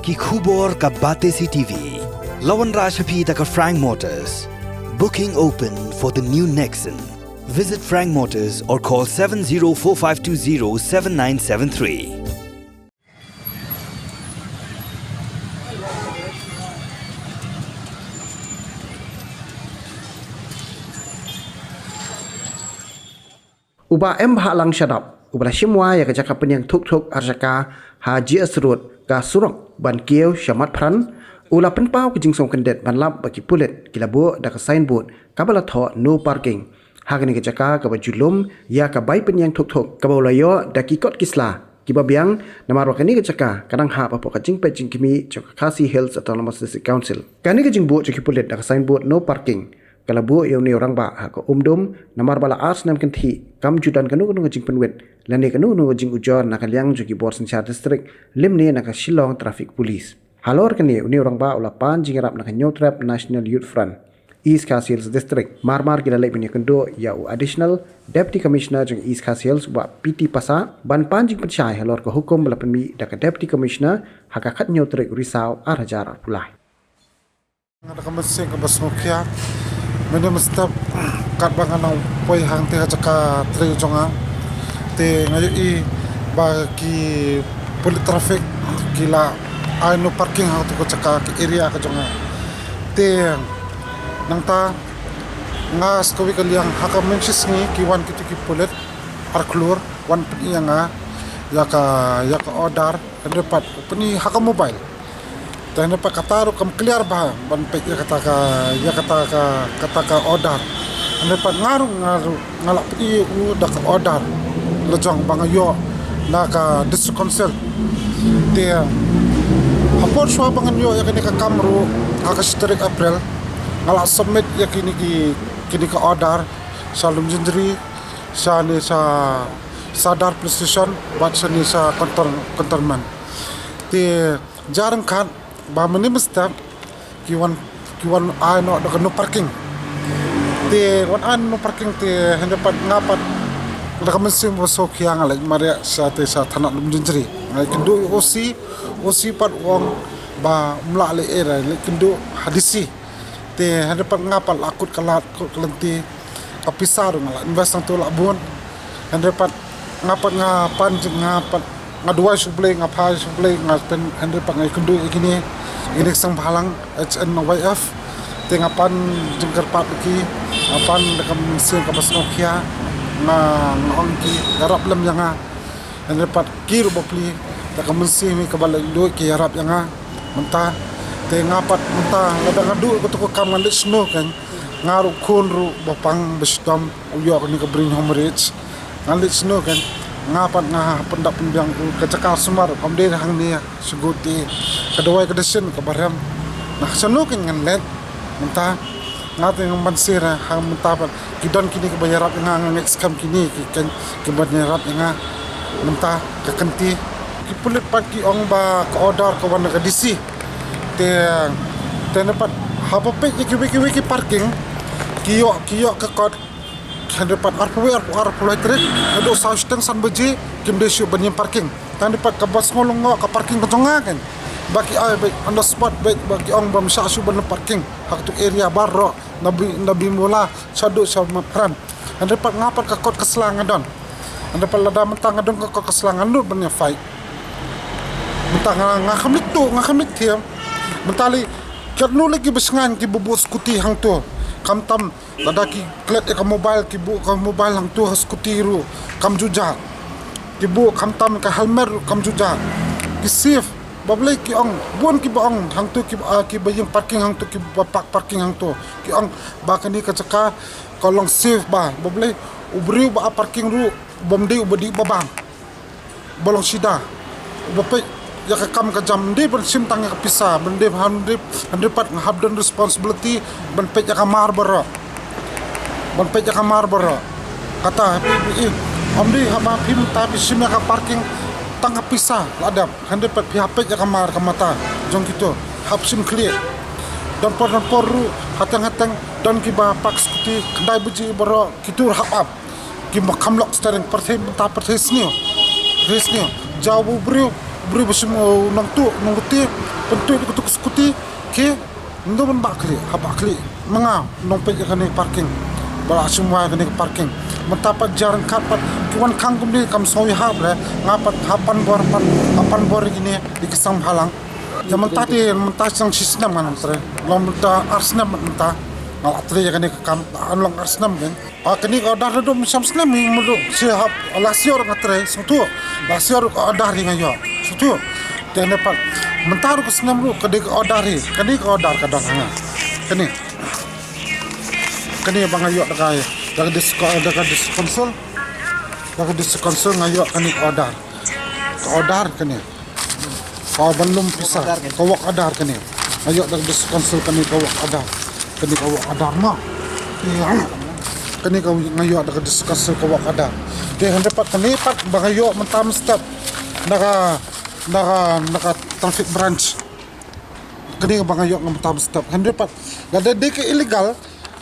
ki khubor ka bate CTV. Lawan Rajhapi taka Frank Motors. Booking open for the new Nexon. Visit Frank Motors or call 7045207973. Uba halang syadap ubah semua yang kejaka penyang tuk arjaka haji asrut ka surok ban kieu syamat pran ula penpau ke jingsong kendet ban lap bagi pulet kilabu da ka signboard kabala tho no parking hagani kejaka ka bajulum ya ka bai penyang tuk ka bolayo da kikot kisla kibabiang namar wakani kejaka kadang ha apa ka jing pe jing kimi jok Khasi Hills Autonomous District Council kani ke jingbu jok pulet da ka signboard no parking kalabu yang ni orang ba ha ko umdum namar bala ars nam kenti kam judan kanu jing penwet lani kanu jing ujar nakaliang joki bor senchar district limni nak Shillong traffic police halor kani ni orang ba ulapan jing rap nak new trap National Youth Front East Khasi Hills district marmar kila lai punya kendo ya additional deputy commissioner jing East Khasi Hills ba PT Pasa ban panjing pencai halor ke hukum bala penmi dak deputy commissioner hakakat new trek Risau arajar pulai ada kemesin ke basmukia Mene mesti kat bangan ang poi hang te jaka tre jonga te ngayi bagi polis trafik kila no parking hang tu jaka ke area ka jonga te nang ta ngas ko wi kaliang haka mensis ni kiwan kitu ki polis ar klur wan pni nga ya ka order dapat pni haka mobile dan apa kata kam clear bah ban pe ya kata ka order ane pat ngaru ngalak pi dak order lejong bangayo na ka district council dia apor swa bangan yo ya kini ka kamru ka district April ngalak submit ya kini ka order salum jindri sa sadar police station buat sani sa kantorman dia jarang kan ba meni mesti kiwan no da no parking te wan no parking te hendapat ngapat da kamen so kiang ala maria sa thana lum jinjri ngai kendu oc pat wong ba mla le era le kendu hadisi te hendapat ngapat akut kalat kelenti kapisar ngala invest tu labun hendapat ngapat ngapat ngaduai sublay ngapai sublay ngapen hendapat ngai kendu ikini ini sang palang HNYF tengapan jengker pat ki apan dekam mesin kapas Nokia na ngongki garap lem yanga dapat kiru bopli dekam mesin mi kabal do ki garap yanga mentah tengapat mentah lada ngadu ko kam ngandit snow kan ngaru kunru bopang bestom uyo ni ke bring home rich ngandit snow kan ngapat pendak pendang kecakar semar komde hang ni seguti kedua kedesin kebaram nah senukin ngan mentah ngate ng mansira hang mentah kidon kini kebayarap nga excam kini kan kebayarap nga mentah kekenti kipulit pagi ong ba ke order ke wana ke DC te dapat haba pe ki parking kiyo ke kod dapat arpulai trek ada sausteng san beji kim desu banyak parking tan dapat ke bas ngolong ke parking ketonga kan bagi on the spot bagi ong bam sa su ban parking hak tu area barro nabi mula sadu sama peran anda dapat ngapat ke kod keselangan don anda dapat lada mentang adon ke kod keselangan lu banyak fight mentang ngakamit tiam mentali kernu lagi besengan ki bubus kuti hang tu kam tam lada ki klet ka mobile ki bu ka mobile hang tu skuti ru kam juja ki bu kam tam ka helmet kam juja ki safe bablai ki ong buan ki baong hang tu ki bayang parking hang tu ki parking hang tu ki ong bakani ka caka kolong safe ba bablai ubri ba parking ru bomdi ubadi babang bolong sida bapai ya ka kam ka jam de ber sim tang ka pisa bende hande pat nghabdan responsibility ban pe ya ka marbara kata pi amdi hama phim ta pi sim ka parking tang ka pisa ladap hande pat pi hapet ya ka mar ka mata jong kito hap sim clear dan por ru hatang dan ki ba pak skuti kendai buji baro kitur hap ki makam lok staring perthe ta perthe snio jauh brio beri bersama nang tu nang roti pentu kutuk skuti ke ndo man bakli habakli menga nong pe kani parking bala semua kani parking mentapat jarang kapat kuan kangkum ni kam sowi hab le ngapat hapan bor gini di kesam halang yang mentah sang sistem kan tre lom ta arsnam mentah ngalatre kani kam anlong arsnam kan kani ko dar do sam snem mudu sihab lasior ngatre sutu lasior ko dar ngayo sutu dan dapat mentar ko senam lu kadi ko odari kani ko odar kadang hanga kani bang ayo daga dis konsul ngayo kani ko odar kani ko belum pisah ko wak odar kani ayo daga dis konsul kani ko wak odar ma kani ko ngayo daga dis konsul ko wak odar de dapat kani pat bang ayo mentam step naka traffic branch kini bang ayok ngam tam stop hendak pat ada dek illegal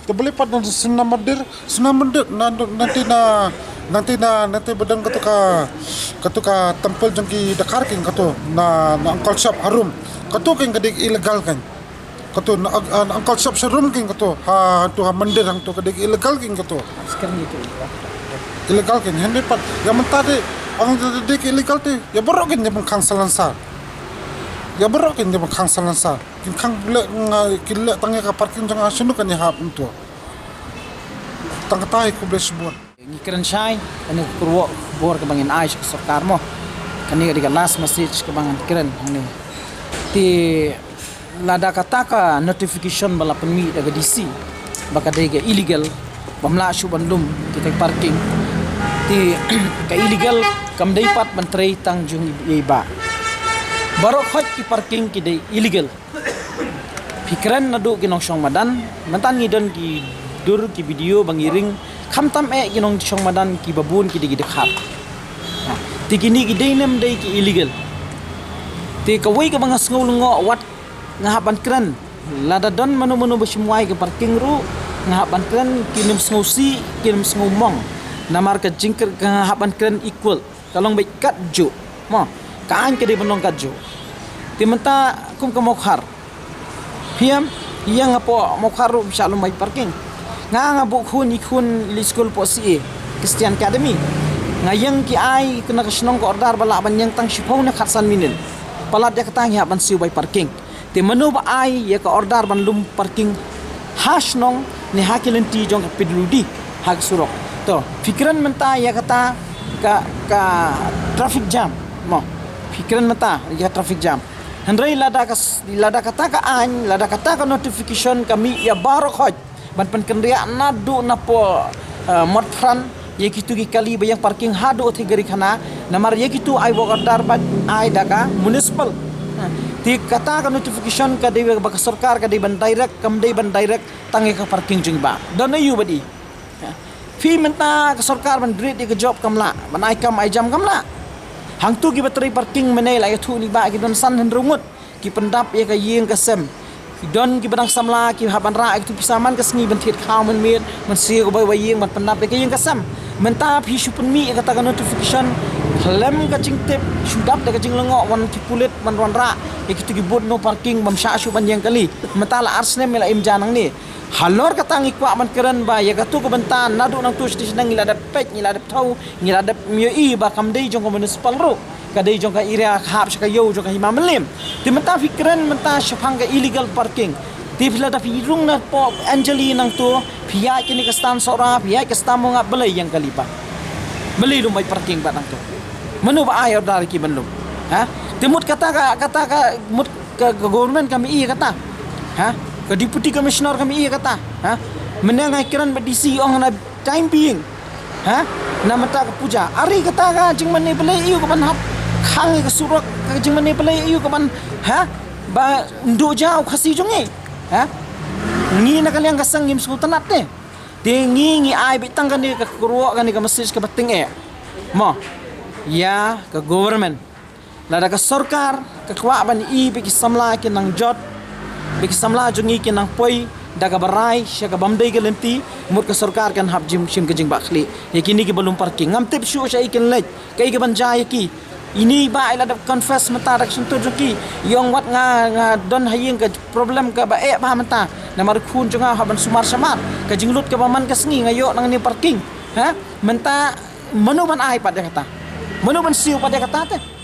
tu boleh pat senam mandir nanti bedang ketuka tempel jengki Dakar king katu na angkol shop harum katu king kadek illegal kan katu angkol shop harum king katu ha mandir hang tu kadek illegal king katu sekarang itu illegal king hendak pat yang mentade orang dek illegal tu ya borok kan yang kangsalan sa ya berok kan dia makan salansa kin kile tangga ka parking jang asunu kan ya hap untuk tangga tai ku bles buat ngikiran syai ani kurwo bor ke bangin ai sarkar mo kani di last message ke bangan kiran ni ti lada kataka notification bala penmi daga DC baka dege illegal bamla shu bandum kita parking ti ka illegal kam dai pat menteri tang jung iba barok hot ki parking ki dai illegal pikiran nadu ginong syong madan mantan ngidon ki dur ki video bangiring khamtam ginong syong madan ki babun ki digi dekhap ti kini ki dai nem dai ki illegal ti kawai ka bangas ngulungo wat ngahapan kran lada don manu besemwai ke parking ru ngahapan kran kinim sngusi kinim snumong namar ka jingker ngahapan kran equal kalong baik kat jo mo kaan ke di benong kat jo timenta kum ke mokhar piam yang apa mokhar ru bisa lumai parking nga buk hun ikun li school po si Christian Academy ngayang ki ai kena kesnong ko ordar bala ban yang tang sipau na khatsan minin palat ya katang ya ban siu bai parking te manu ba ai ya ka ordar ban lum parking hash nong ni hakilenti jong pidludi hak surok to fikiran menta ya kata ka traffic jam mo fikiran menta ya traffic jam hendrai lada kata ka an lada kata ka notification kami ya barok hoj ban pen kendria nadu napo mod fran ye kitu gi kali bayang parking hado thi gari khana namar ye kitu ai bokardar ba ai daga municipal ti kata ka notification ka dewe ba sarkar ka ban direct kam dei ban direct tangi ka parking jing ba dan ayu badi fi menta ka sarkar ban direct ke job kamla ban ai kam ai jam kamla hang tu ki bateri parking menai la thu ni ba ki don san hendrungut ki pendap ye ka yeng ka sem don ki badang samla ki haban ra tu pisaman ka sngi ban thit khaw man mit man si ko bai yeng man pendap ye ka yeng ka sam menta phi supun mi kata ka notification lem ka cingtip sudap da ka jinglengo wan ki pulit man ron ra ye ki tu ki bot no parking bam sha su ban yang kali menta la arsne mela im janang ni halor kata ngikwa man keren ba ya katu ko bentan nadu nang tu station ngila dap pet ngila dap thau ngila dap mio i ba kam dei jong ko municipal ro ka dei jong ka area khap sa ka yo jong ka himam lem ti menta fikren menta shafang ka illegal parking ti phla da firung na po angeli nang tu phia kini ka stan sora phia ka stamo nga belai yang kalipa belai lumai parking ba nang tu manu ba ayo dar ki benlum ha timut kata ka mut ka government kami i kata ha ke deputy commissioner kami iya kata ha menangai kiran berdisi ong na time being ha na mata ke puja ari kata ka jing mane belai iu ke ban hap khang ke surok ke jing mane belai iu ke ban ha ba ndu jau khasi jonge ha ngi na kaliang kasang ngim sultan atte tingi ai bitang kan ke kruo kan ke message ke bating mo ya ke government lada ke sarkar ke kwa ban i bi samla ke nang jot bik samla jungi ke nang poi daga barai syaka bamdai ke lenti mut ke sarkar kan hab jim shim ke jing bakli yakini ke belum parking ngam tip shu sha ikin lej kai ke banja yaki ini ba ila da confess mata dak sentu joki yong wat nga don haying ke problem ke ba ba mata na markhun jonga haban sumar samar ka jinglut ke baman ka sengi ngayo nang ni parking ha menta manu ban ai pada kata manu ban siu pada kata te